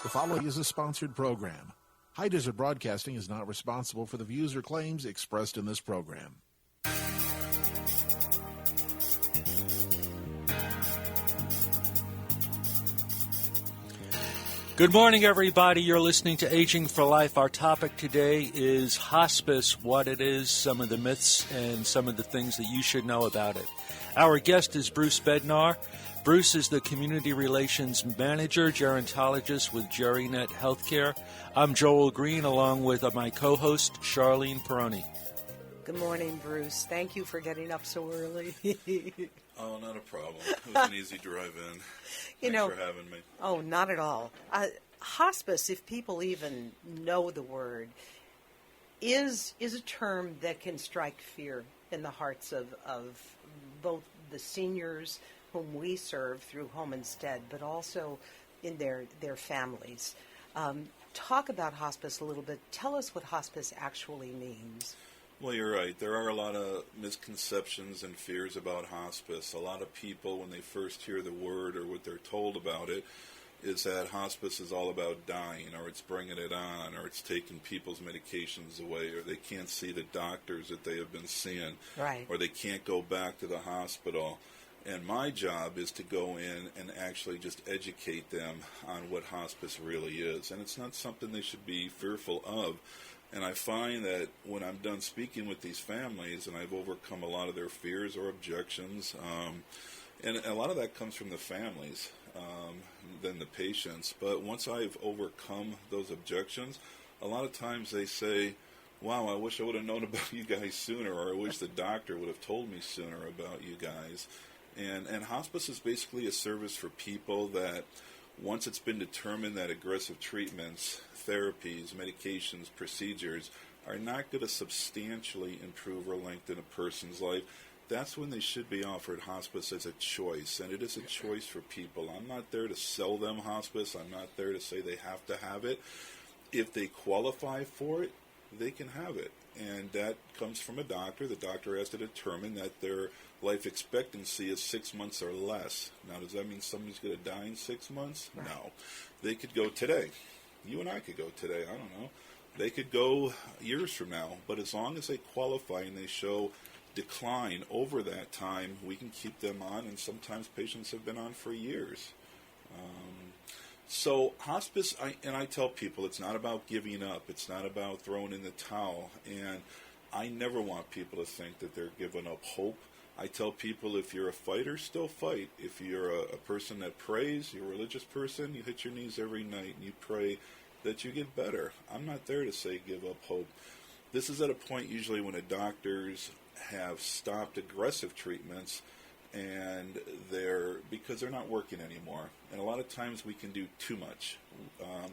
The following is a sponsored program. High Desert Broadcasting is not responsible for the views or claims expressed in this program. Good morning, everybody. You're listening to Aging for Life. Our topic today is hospice, what it is, some of the myths, and some of the things that you should know about it. Our guest is Bruce Bednar. Bruce is the Community Relations Manager, gerontologist with GeriNet Healthcare. I'm Joel Green, along with my co-host, Charlene Peroni. Good morning, Bruce. Thank you for getting up so early. Oh, not a problem. It was an easy drive in. Thanks for having me. Oh, not at all. Hospice, if people even know the word, is a term that can strike fear in the hearts of both the seniors whom we serve through Home Instead, but also in their families. Talk about hospice a little bit. Tell us what hospice actually means. Well, you're right. There are a lot of misconceptions and fears about hospice. A lot of people, when they first hear the word or what they're told about it, is that hospice is all about dying, or it's bringing it on, or it's taking people's medications away, or they can't see the doctors that they have been seeing, right, or they can't go back to the hospital. And my job is to go in and actually just educate them on what hospice really is. And it's not something they should be fearful of. And I find that when I'm done speaking with these families and I've overcome a lot of their fears or objections, and a lot of that comes from the families than the patients. But once I've overcome those objections, a lot of times they say, wow, I wish I would have known about you guys sooner, or I wish the doctor would have told me sooner about you guys. And hospice is basically a service for people that once it's been determined that aggressive treatments, therapies, medications, procedures are not going to substantially improve or lengthen a person's life, that's when they should be offered hospice as a choice. And it is a choice for people. I'm not there to sell them hospice. I'm not there to say they have to have it. If they qualify for it, they can have it. And that comes from a doctor. The doctor has to determine that their life expectancy is 6 months or less. Now, does that mean somebody's going to die in 6 months? Right. No. They could go today. You and I could go today. I don't know. They could go years from now. But as long as they qualify and they show decline over that time, we can keep them on. And sometimes patients have been on for years. So hospice, I tell people, it's not about giving up. It's not about throwing in the towel. And I never want people to think that they're giving up hope. I tell people, if you're a fighter, still fight. If you're a person that prays, you're a religious person, you hit your knees every night and you pray that you get better. I'm not there to say give up hope. This is at a point usually when the doctors have stopped aggressive treatments and because they're not working anymore. And a lot of times we can do too much,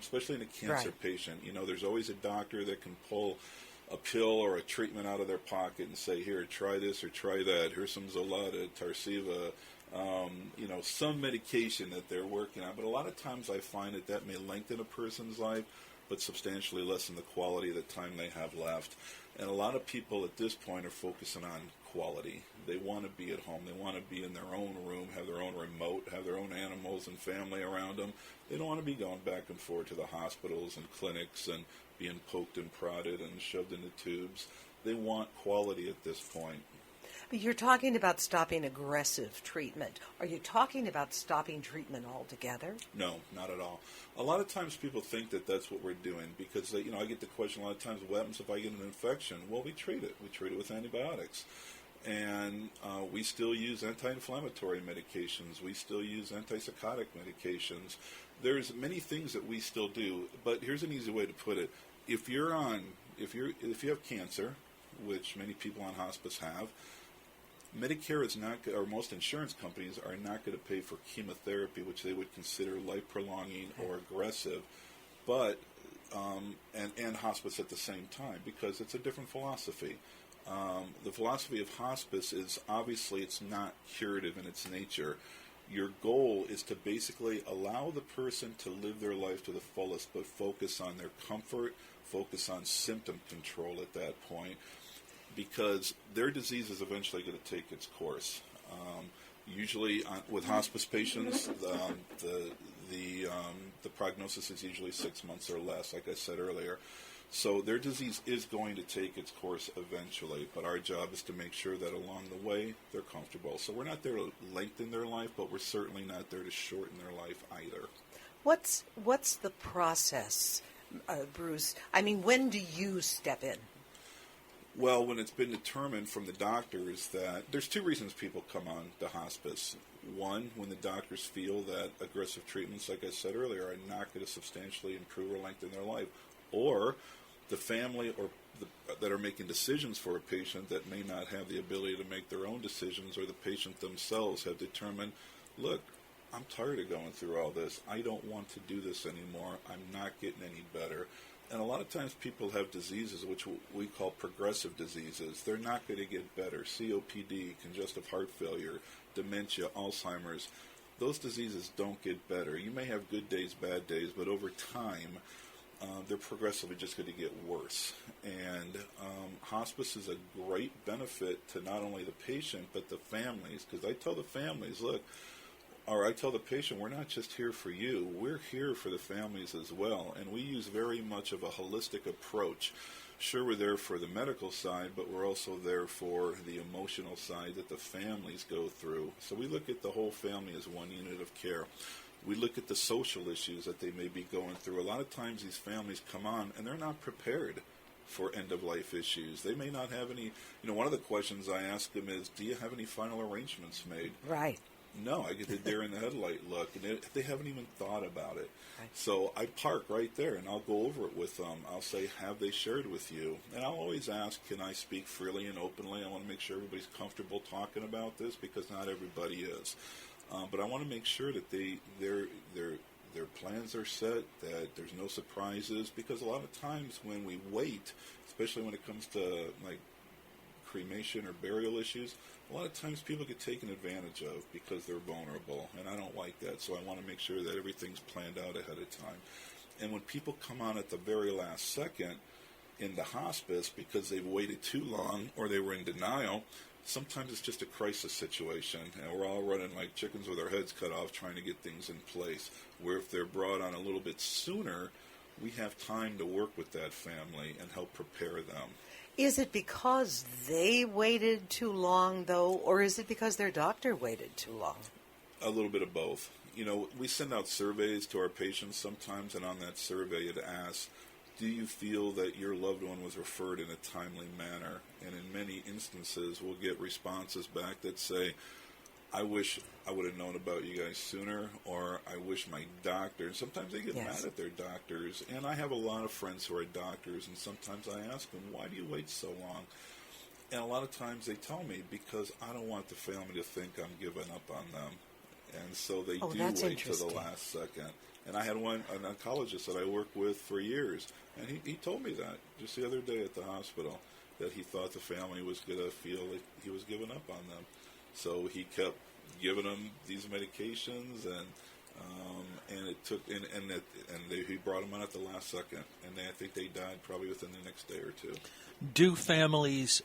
especially in a cancer patient. You know, there's always a doctor that can pull a pill or a treatment out of their pocket and say, here, try this or try that. Here's some Zolata, Tarceva, some medication that they're working on. But a lot of times I find that may lengthen a person's life, but substantially lessen the quality of the time they have left. And a lot of people at this point are focusing on quality. They want to be at home. They want to be in their own room, have their own remote, have their own animals and family around them. They don't want to be going back and forth to the hospitals and clinics and being poked and prodded and shoved into tubes. They want quality at this point. But you're talking about stopping aggressive treatment. Are you talking about stopping treatment altogether? No, not at all. A lot of times people think that that's what we're doing because, I get the question a lot of times, what happens if I get an infection? Well, we treat it. We treat it with antibiotics. And we still use anti-inflammatory medications. We still use antipsychotic medications. There's many things that we still do, but here's an easy way to put it. If you have cancer, which many people on hospice have, Medicare is not, or most insurance companies are not going to pay for chemotherapy, which they would consider life-prolonging or aggressive, but and hospice at the same time because it's a different philosophy. The philosophy of hospice is obviously it's not curative in its nature. Your goal is to basically allow the person to live their life to the fullest, but focus on their comfort, focus on symptom control at that point, because their disease is eventually going to take its course. Usually with hospice patients, the prognosis is usually 6 months or less, like I said earlier. So their disease is going to take its course eventually, but our job is to make sure that along the way they're comfortable. So we're not there to lengthen their life, but we're certainly not there to shorten their life either. What's the process, Bruce? I mean, when do you step in? Well, when it's been determined from the doctors that there's two reasons people come on to hospice. One, when the doctors feel that aggressive treatments, like I said earlier, are not going to substantially improve or lengthen their life, or the family that are making decisions for a patient that may not have the ability to make their own decisions, or the patient themselves have determined, look, I'm tired of going through all this. I don't want to do this anymore. I'm not getting any better. And a lot of times people have diseases which we call progressive diseases. They're not going to get better. COPD, congestive heart failure, dementia, Alzheimer's. Those diseases don't get better. You may have good days, bad days, but over time, they're progressively just going to get worse. And hospice is a great benefit to not only the patient, but the families. Because I tell the families, look, or I tell the patient, we're not just here for you, we're here for the families as well. And we use very much of a holistic approach. Sure, we're there for the medical side, but we're also there for the emotional side that the families go through. So we look at the whole family as one unit of care. We look at the social issues that they may be going through. A lot of times these families come on and they're not prepared for end-of-life issues. They may not have any, one of the questions I ask them is, do you have any final arrangements made? Right. No, I get the deer in the headlight look, and they haven't even thought about it. Right. So I park right there, and I'll go over it with them. I'll say, have they shared with you? And I'll always ask, can I speak freely and openly? I want to make sure everybody's comfortable talking about this, because not everybody is. But I want to make sure that their plans are set, that there's no surprises, because a lot of times when we wait, especially when it comes to like cremation or burial issues, a lot of times people get taken advantage of because they're vulnerable, and I don't like that. So I want to make sure that everything's planned out ahead of time. And when people come on at the very last second in the hospice because they've waited too long or they were in denial, sometimes it's just a crisis situation, and we're all running like chickens with our heads cut off trying to get things in place, where if they're brought on a little bit sooner, we have time to work with that family and help prepare them. Is it because they waited too long, though, or is it because their doctor waited too long? A little bit of both. We send out surveys to our patients sometimes, and on that survey it asks, do you feel that your loved one was referred in a timely manner? And in many instances, we'll get responses back that say, I wish I would have known about you guys sooner, or I wish my doctor, and sometimes they get mad at their doctors. And I have a lot of friends who are doctors, and sometimes I ask them, why do you wait so long? And a lot of times they tell me, because I don't want the family to think I'm giving up on them. And so they do wait to the last second. And I had an oncologist that I worked with for years, and he told me that just the other day at the hospital, that he thought the family was going to feel like he was giving up on them. So he kept giving them these medications, and it took, he brought them on at the last second, and I think they died probably within the next day or two. Do families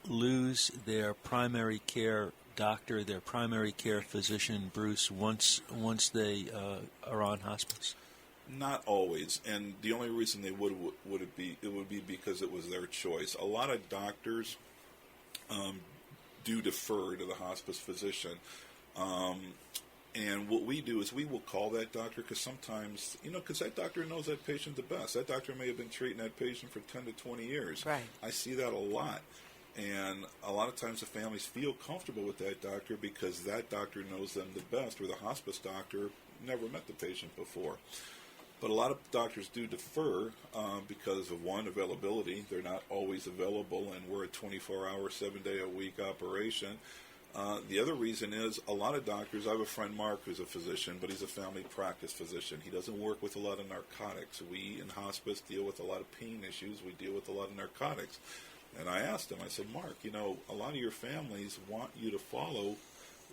lose their primary care doctor, their primary care physician, Bruce, once they are on hospice? Not always, and the only reason they would be because it was their choice. A lot of doctors do defer to the hospice physician, and what we do is we will call that doctor, because sometimes, because that doctor knows that patient the best. That doctor may have been treating that patient for 10 to 20 years. Right. I see that a lot. And a lot of times the families feel comfortable with that doctor because that doctor knows them the best, where the hospice doctor never met the patient before. But a lot of doctors do defer because of, one, availability. They're not always available, and we're a 24-hour, 7-day-a-week operation. The other reason is a lot of doctors, I have a friend, Mark, who's a physician, but he's a family practice physician. He doesn't work with a lot of narcotics. We in hospice deal with a lot of pain issues. We deal with a lot of narcotics. And I asked him, I said, Mark, a lot of your families want you to follow.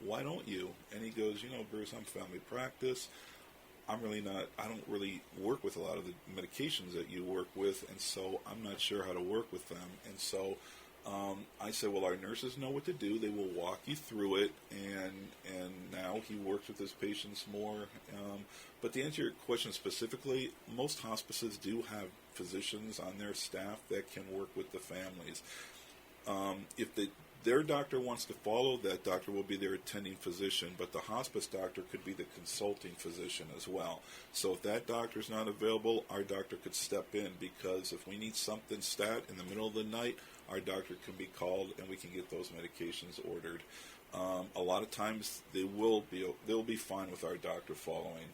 Why don't you? And he goes, Bruce, I'm family practice. I don't really work with a lot of the medications that you work with, and so I'm not sure how to work with them. And so I said, well, our nurses know what to do. They will walk you through it, and now he works with his patients more. But to answer your question specifically, most hospices do have physicians on their staff that can work with the families. If their doctor wants to follow, that doctor will be their attending physician, but the hospice doctor could be the consulting physician as well. So if that doctor's not available, our doctor could step in, because if we need something stat in the middle of the night, our doctor can be called and we can get those medications ordered. A lot of times they'll be fine with our doctor following,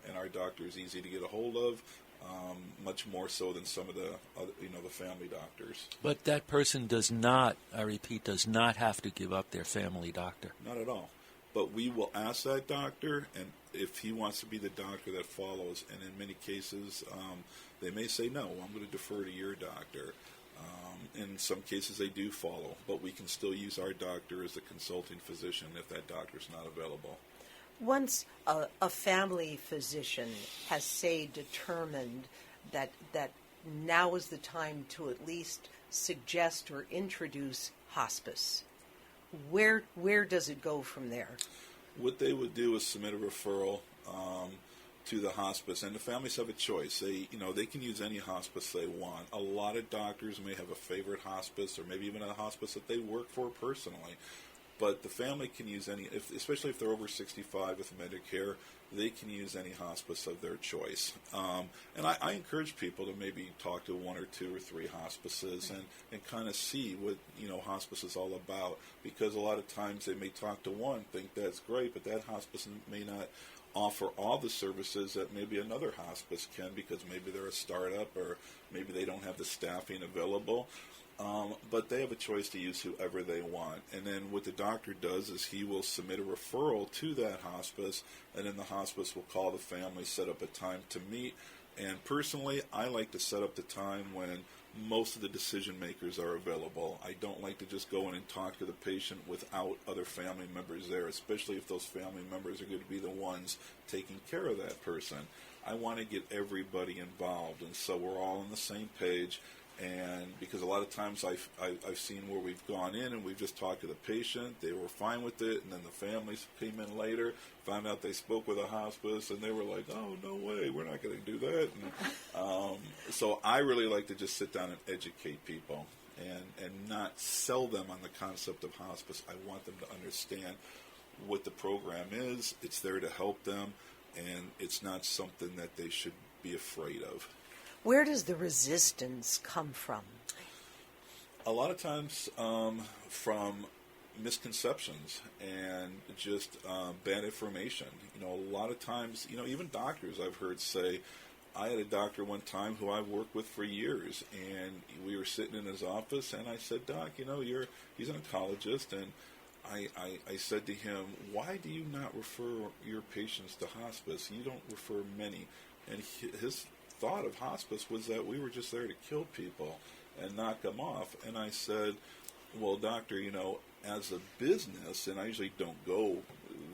and our doctor is easy to get a hold of. Much more so than some of the other, the family doctors. But that person does not, I repeat, does not have to give up their family doctor. Not at all. But we will ask that doctor, and if he wants to be the doctor that follows, and in many cases, they may say, no, I'm going to defer to your doctor. In some cases, they do follow, but we can still use our doctor as a consulting physician if that doctor's not available. Once a family physician has, say, determined that now is the time to at least suggest or introduce hospice, where does it go from there? What they would do is submit a referral to the hospice, and the families have a choice. They can use any hospice they want. A lot of doctors may have a favorite hospice, or maybe even a hospice that they work for personally. But the family can use any, especially if they're over 65 with Medicare, they can use any hospice of their choice. And I encourage people to maybe talk to one or two or three hospices and kind of see what hospice is all about. Because a lot of times they may talk to one, think that's great, but that hospice may not offer all the services that maybe another hospice can, because maybe they're a startup or maybe they don't have the staffing available. But they have a choice to use whoever they want. And then what the doctor does is he will submit a referral to that hospice, and then the hospice will call the family, set up a time to meet. And personally, I like to set up the time when most of the decision makers are available. I don't like to just go in and talk to the patient without other family members there, especially if those family members are going to be the ones taking care of that person. I want to get everybody involved, and so we're all on the same page. And because a lot of times I've seen where we've gone in and we've just talked to the patient, they were fine with it, and then the families came in later, found out they spoke with a hospice, and they were like, oh, no way, we're not going to do that. And, so I really like to just sit down and educate people and not sell them on the concept of hospice. I want them to understand what the program is. It's there to help them, and it's not something that they should be afraid of. Where does the resistance come from? A lot of times from misconceptions and just bad information. A lot of times, even doctors I've heard say, I had a doctor one time who I worked with for years, and we were sitting in his office, and I said, Doc, he's an oncologist, and I said to him, why do you not refer your patients to hospice? You don't refer many. And his thought of hospice was that we were just there to kill people and knock them off. And I said, well, doctor, as a business, and I usually don't go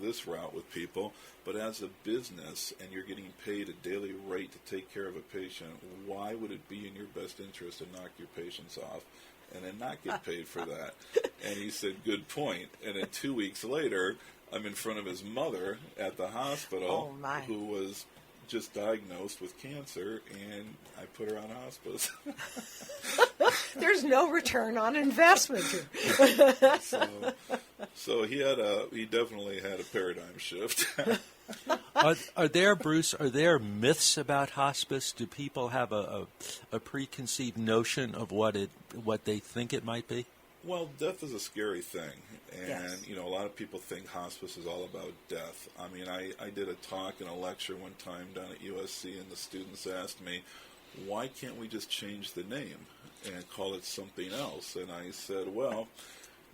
this route with people, but as a business and you're getting paid a daily rate to take care of a patient, why would it be in your best interest to knock your patients off and then not get paid for that? And he said, good point. And then 2 weeks later, I'm in front of his mother at the hospital, who was just diagnosed with cancer, and I put her on hospice. There's no return on investment. So he definitely had a paradigm shift. Are there, Bruce, myths about hospice? Do people have a preconceived notion of what they think it might be? Well, death is a scary thing, and yes. A lot of people think hospice is all about death. I mean, I did a talk and a lecture one time down at USC, and the students asked me, why can't we just change the name and call it something else? And I said, well,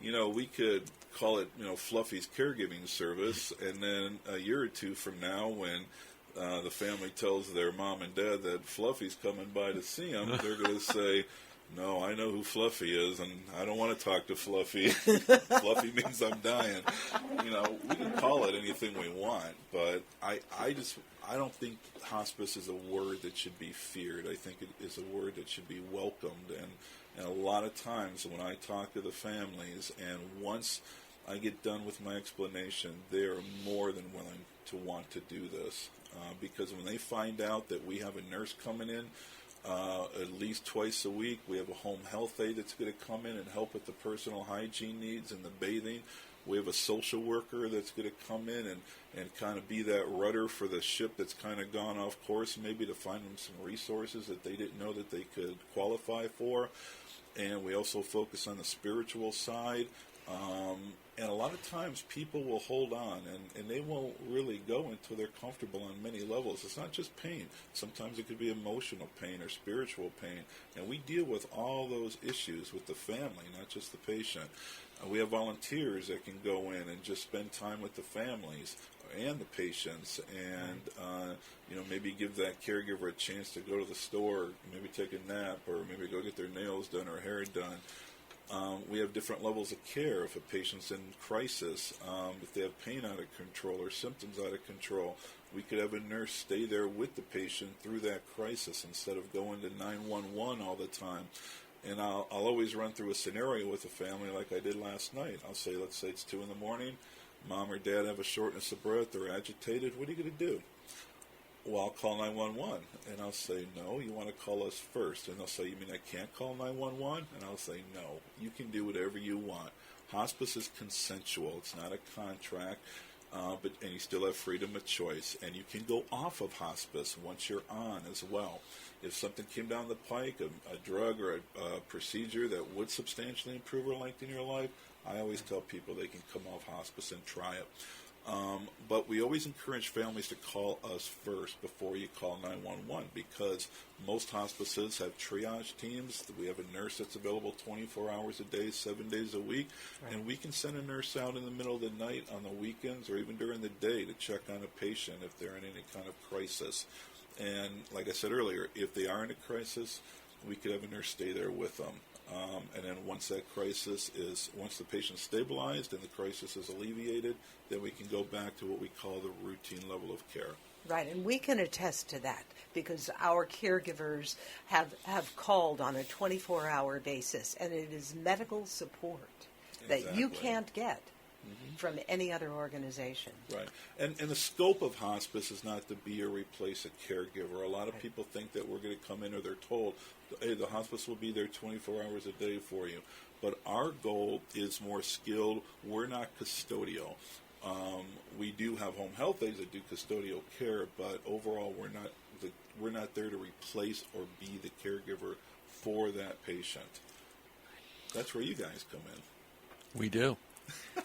we could call it, Fluffy's Caregiving Service, and then a year or two from now, when the family tells their mom and dad that Fluffy's coming by to see them, they're going to say, No, I know who Fluffy is, and I don't want to talk to Fluffy. Fluffy means I'm dying. We can call it anything we want, but I don't think hospice is a word that should be feared. I think it is a word that should be welcomed, and a lot of times when I talk to the families, and once I get done with my explanation, they are more than willing to want to do this, because when they find out that we have a nurse coming in at least twice a week, we have a home health aide that's going to come in and help with the personal hygiene needs and the bathing. We have a social worker that's going to come in and kind of be that rudder for the ship that's kind of gone off course, maybe to find them some resources that they didn't know that they could qualify for. And we also focus on the spiritual side. And a lot of times people will hold on, and they won't really go until they're comfortable on many levels. It's not just pain. Sometimes it could be emotional pain or spiritual pain. And we deal with all those issues with the family, not just the patient. We have volunteers that can go in and just spend time with the families and the patients, and maybe give that caregiver a chance to go to the store, maybe take a nap, or maybe go get their nails done or hair done. We have different levels of care. If a patient's in crisis, if they have pain out of control or symptoms out of control, we could have a nurse stay there with the patient through that crisis instead of going to 911 all the time. And I'll always run through a scenario with a family like I did last night. I'll say, let's say it's 2 a.m, mom or dad have a shortness of breath, they're agitated, what are you going to do? Well, I'll call 911. And I'll say, no, you want to call us first. And they'll say, you mean I can't call 911? And I'll say, no, you can do whatever you want. Hospice is consensual. It's not a contract, and you still have freedom of choice. And you can go off of hospice once you're on as well. If something came down the pike, a drug or a procedure that would substantially improve or lengthen your life, I always tell people they can come off hospice and try it. But we always encourage families to call us first before you call 911, because most hospices have triage teams. We have a nurse that's available 24 hours a day, 7 days a week, right. And we can send a nurse out in the middle of the night, on the weekends, or even during the day to check on a patient if they're in any kind of crisis. And like I said earlier, if they are in a crisis, we could have a nurse stay there with them. And then once the patient's stabilized and the crisis is alleviated, then we can go back to what we call the routine level of care. Right, and we can attest to that because our caregivers have called on a 24-hour basis, and it is medical support that you can't get from any other organization. Right. And the scope of hospice is not to be or replace a caregiver. A lot of people think that we're going to come in, or they're told, hey, the hospice will be there 24 hours a day for you. But our goal is more skilled. We're not custodial. We do have home health aides that do custodial care, but overall we're not there to replace or be the caregiver for that patient. That's where you guys come in. We do.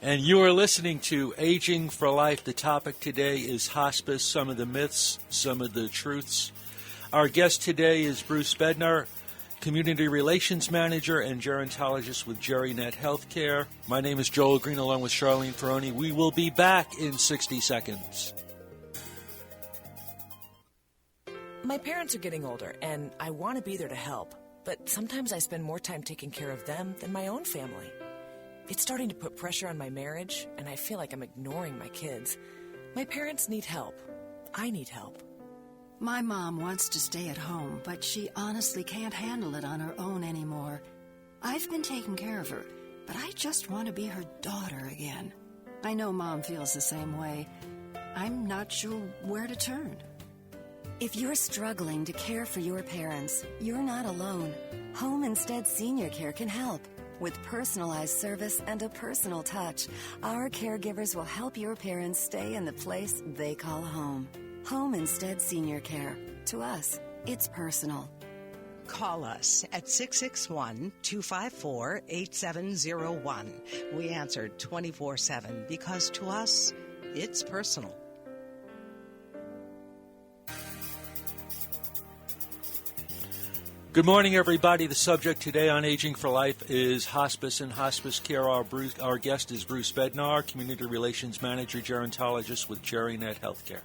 And you are listening to Aging for Life. The topic today is hospice, some of the myths, some of the truths. Our guest today is Bruce Bednar, Community Relations Manager and Gerontologist with GeriNet Healthcare. My name is Joel Green, along with Charlene Ferroni. We will be back in 60 seconds. My parents are getting older, and I want to be there to help. But sometimes I spend more time taking care of them than my own family. It's starting to put pressure on my marriage, and I feel like I'm ignoring my kids. My parents need help. I need help. My mom wants to stay at home, but she honestly can't handle it on her own anymore. I've been taking care of her, but I just want to be her daughter again. I know Mom feels the same way. I'm not sure where to turn. If you're struggling to care for your parents, you're not alone. Home Instead Senior Care can help. With personalized service and a personal touch, our caregivers will help your parents stay in the place they call home. Home Instead Senior Care. To us, it's personal. Call us at 661-254-8701. We answer 24/7 because to us, it's personal. Good morning, everybody. The subject today on Aging for Life is hospice and hospice care. Our guest is Bruce Bednar, Community Relations Manager, Gerontologist with GeriNet Healthcare.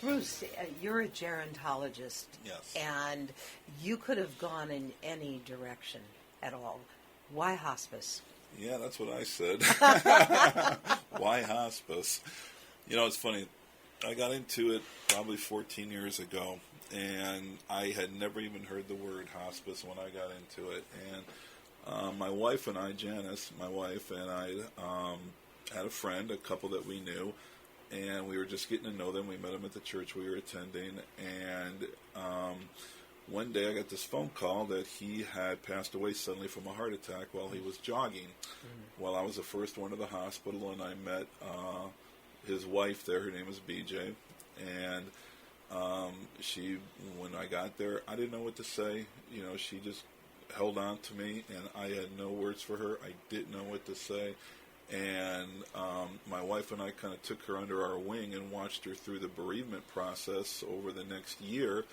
Bruce, you're a gerontologist. Yes. And you could have gone in any direction at all. Why hospice? Yeah, that's what I said. Why hospice? You know, it's funny. I got into it probably 14 years ago, and I had never even heard the word hospice when I got into it. And my wife and I, Janice, my wife and I, had a friend, a couple that we knew, and we were just getting to know them. We met them at the church we were attending, and one day I got this phone call that he had passed away suddenly from a heart attack while he was jogging. Well, I was the first one to the hospital, and I met his wife there. Her name was BJ, and she, when I got there, I didn't know what to say. You know, she just held on to me, and I had no words for her. I didn't know what to say. And my wife and I kind of took her under our wing and watched her through the bereavement process over the next year.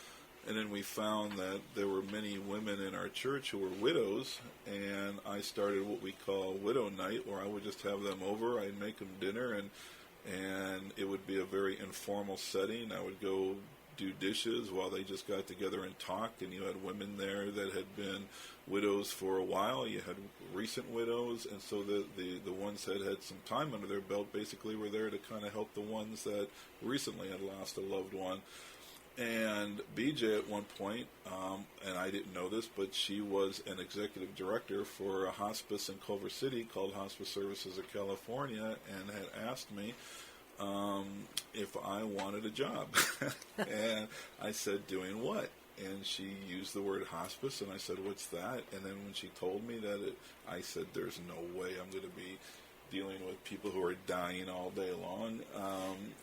And then we found that there were many women in our church who were widows, and I started what we call widow night, where I would just have them over. I'd make them dinner, and it would be a very informal setting. I would go do dishes while they just got together and talked, and you had women there that had been widows for a while. You had recent widows, and so the ones that had some time under their belt basically were there to kind of help the ones that recently had lost a loved one. And BJ at one point, and I didn't know this, but she was an executive director for a hospice in Culver City called Hospice Services of California, and had asked me if I wanted a job. And I said, doing what? And she used the word hospice, and I said, what's that? And then when she told me that, I said, there's no way I'm going to be dealing with people who are dying all day long.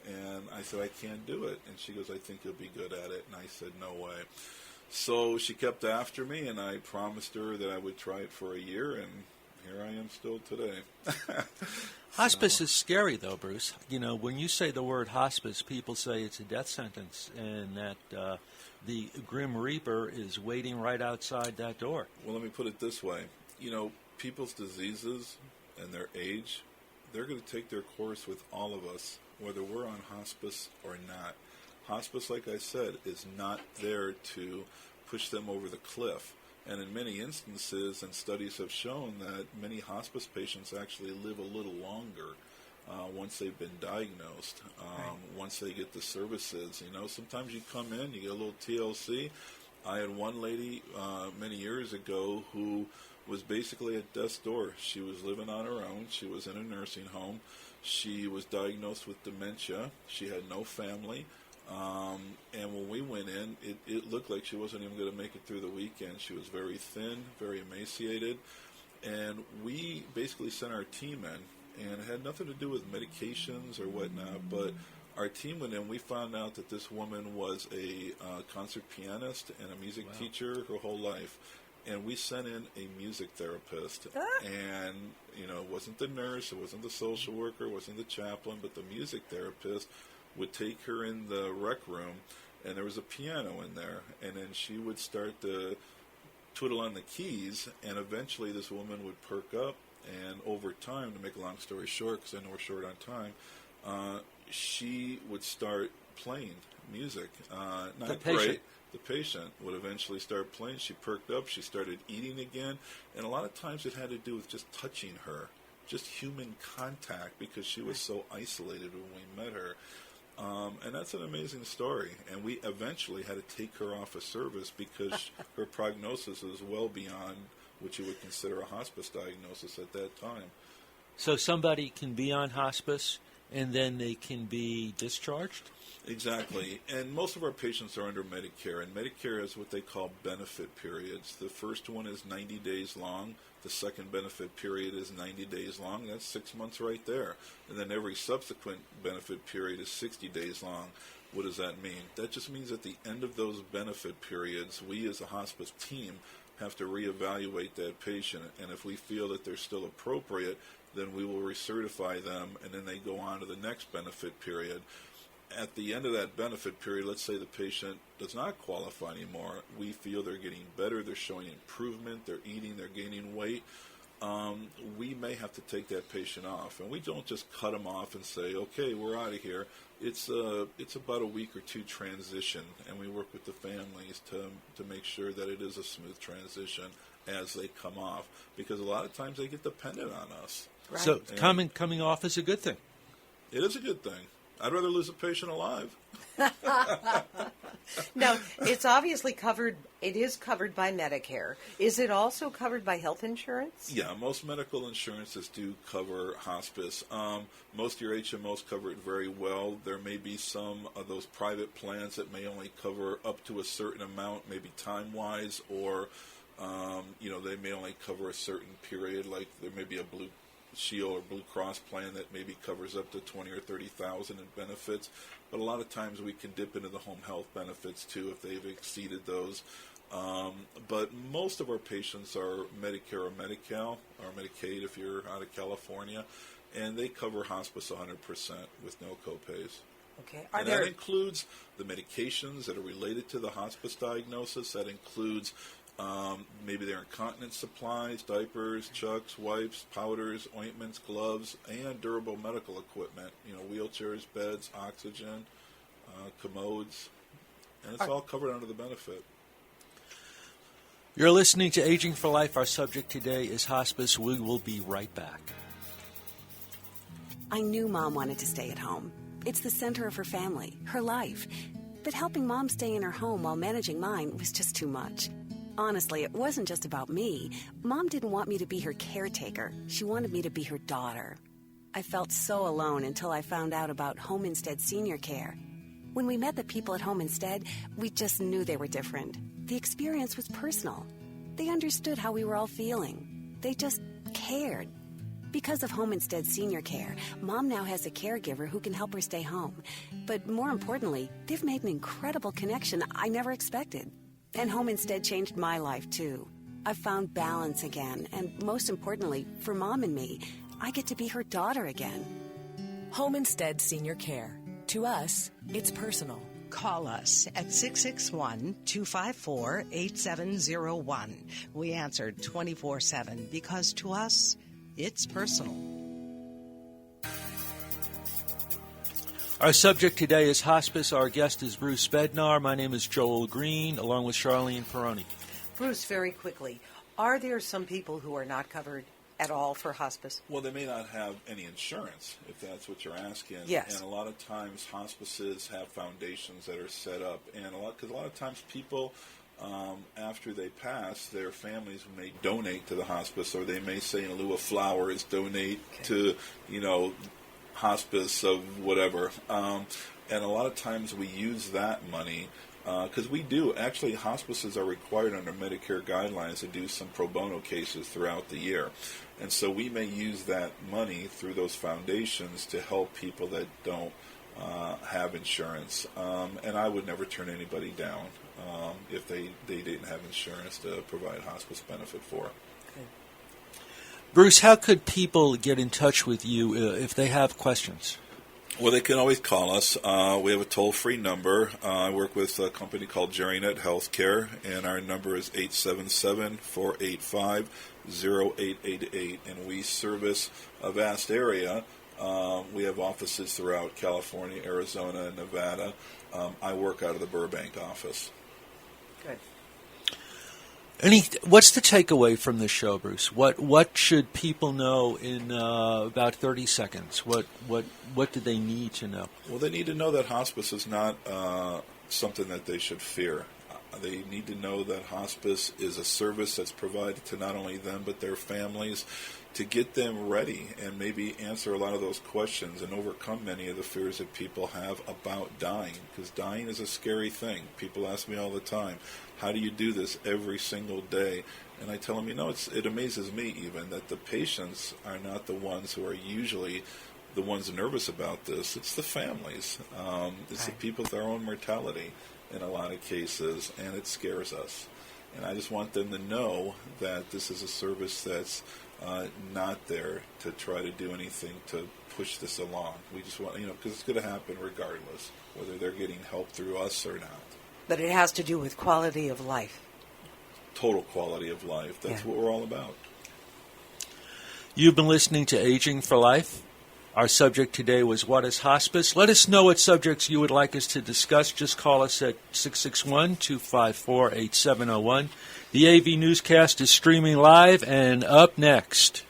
And I said, I can't do it. And she goes, I think you'll be good at it. And I said, no way. So she kept after me, and I promised her that I would try it for a year, and here I am still today. Hospice is scary, though, Bruce. You know, when you say the word hospice, people say it's a death sentence, and that the Grim Reaper is waiting right outside that door. Well, let me put it this way. You know, people's diseases and their age, they're going to take their course with all of us, whether we're on hospice or not. Hospice, like I said, is not there to push them over the cliff. And in many instances, and studies have shown that many hospice patients actually live a little longer once they've been diagnosed, once they get the services. You know, sometimes you come in, you get a little TLC. I had one lady many years ago who was basically at death's door. She was living on her own. She was in a nursing home. She was diagnosed with dementia. She had no family. And when we went in, it looked like she wasn't even going to make it through the weekend. She was very thin, very emaciated. And we basically sent our team in, and it had nothing to do with medications or whatnot, but our team went in. We found out that this woman was a concert pianist and a music teacher her whole life. And we sent in a music therapist. And, you know, it wasn't the nurse, it wasn't the social worker, it wasn't the chaplain, but the music therapist would take her in the rec room, and there was a piano in there, and then she would start to twiddle on the keys, and eventually this woman would perk up, and over time, to make a long story short, because I know we're short on time, she would start playing music. Not great. The patient would eventually start playing. She perked up. She started eating again. And a lot of times it had to do with just touching her, just human contact, because she was so isolated when we met her. And that's an amazing story. And we eventually had to take her off of service because her prognosis is well beyond what you would consider a hospice diagnosis at that time. So somebody can be on hospice and then they can be discharged? Exactly. And most of our patients are under Medicare, and Medicare has what they call benefit periods. The first one is 90 days long. The second benefit period is 90 days long. That's 6 months right there. And then every subsequent benefit period is 60 days long. What does that mean? That just means at the end of those benefit periods, we as a hospice team have to reevaluate that patient. And if we feel that they're still appropriate, then we will recertify them, and then they go on to the next benefit period. At the end of that benefit period, let's say the patient does not qualify anymore. We feel they're getting better, they're showing improvement, they're eating, they're gaining weight. we may have to take that patient off. And we don't just cut them off and say, okay, we're out of here. It's about a week or two transition, and we work with the families to make sure that it is a smooth transition as they come off, because a lot of times they get dependent on us. Right. So coming off is a good thing. It is a good thing. I'd rather lose a patient alive. No, it's obviously covered. It is covered by Medicare. Is it also covered by health insurance? Yeah, most medical insurances do cover hospice. Most of your HMOs cover it very well. There may be some of those private plans that may only cover up to a certain amount, maybe time-wise, or they may only cover a certain period. Like there may be a Blue Shield or Blue Cross plan that maybe covers up to $20,000 or $30,000 in benefits. But a lot of times we can dip into the home health benefits too if they've exceeded those. But most of our patients are Medicare or Medi-Cal or Medicaid if you're out of California, and they cover hospice 100% with no copays. Okay. That includes the medications that are related to the hospice diagnosis. That includes maybe their incontinence supplies, diapers, chucks, wipes, powders, ointments, gloves, and durable medical equipment. Wheelchairs, beds, oxygen, commodes, and it's all covered under the benefit. You're listening to Aging for Life. Our subject today is hospice. We will be right back. I knew Mom wanted to stay at home. It's the center of her family, her life. But helping Mom stay in her home while managing mine was just too much. Honestly, it wasn't just about me. Mom didn't want me to be her caretaker. She wanted me to be her daughter. I felt so alone until I found out about Home Instead Senior Care. When we met the people at Home Instead, we just knew they were different. The experience was personal. They understood how we were all feeling. They just cared. Because of Home Instead Senior Care, Mom now has a caregiver who can help her stay home. But more importantly, they've made an incredible connection I never expected. And Home Instead changed my life, too. I've found balance again, and most importantly, for Mom and me, I get to be her daughter again. Home Instead Senior Care. To us, it's personal. Call us at 661-254-8701. We answer 24/7 because to us, it's personal. Our subject today is hospice. Our guest is Bruce Bednar. My name is Joel Green, along with Charlene Peroni. Bruce, very quickly, are there some people who are not covered at all for hospice? Well, they may not have any insurance, if that's what you're asking. Yes. And a lot of times hospices have foundations that are set up. And because a lot of times people, after they pass, their families may donate to the hospice, or they may say in lieu of flowers, donate to, hospice of whatever. And a lot of times we use that money because we do. Actually, hospices are required under Medicare guidelines to do some pro bono cases throughout the year. And so we may use that money through those foundations to help people that don't have insurance. And I would never turn anybody down if they didn't have insurance to provide hospice benefit for. Bruce, how could people get in touch with you if they have questions? Well, they can always call us. We have a toll-free number. I work with a company called JerryNet Healthcare, and our number is 877-485-0888, and we service a vast area. We have offices throughout California, Arizona, and Nevada. I work out of the Burbank office. Good. What's the takeaway from this show, Bruce? What should people know in about 30 seconds? What do they need to know? Well, they need to know that hospice is not something that they should fear. They need to know that hospice is a service that's provided to not only them but their families to get them ready and maybe answer a lot of those questions and overcome many of the fears that people have about dying, because dying is a scary thing. People ask me all the time, how do you do this every single day? And I tell them, it amazes me even that the patients are not the ones who are usually the ones nervous about this. It's the families. It's the people with their own mortality in a lot of cases, and it scares us. And I just want them to know that this is a service that's not there to try to do anything to push this along. We just want, because it's going to happen regardless, whether they're getting help through us or not. But it has to do with quality of life. Total quality of life. That's what we're all about. You've been listening to Aging for Life. Our subject today was what is hospice. Let us know what subjects you would like us to discuss. Just call us at 661-254-8701. The AV newscast is streaming live and up next.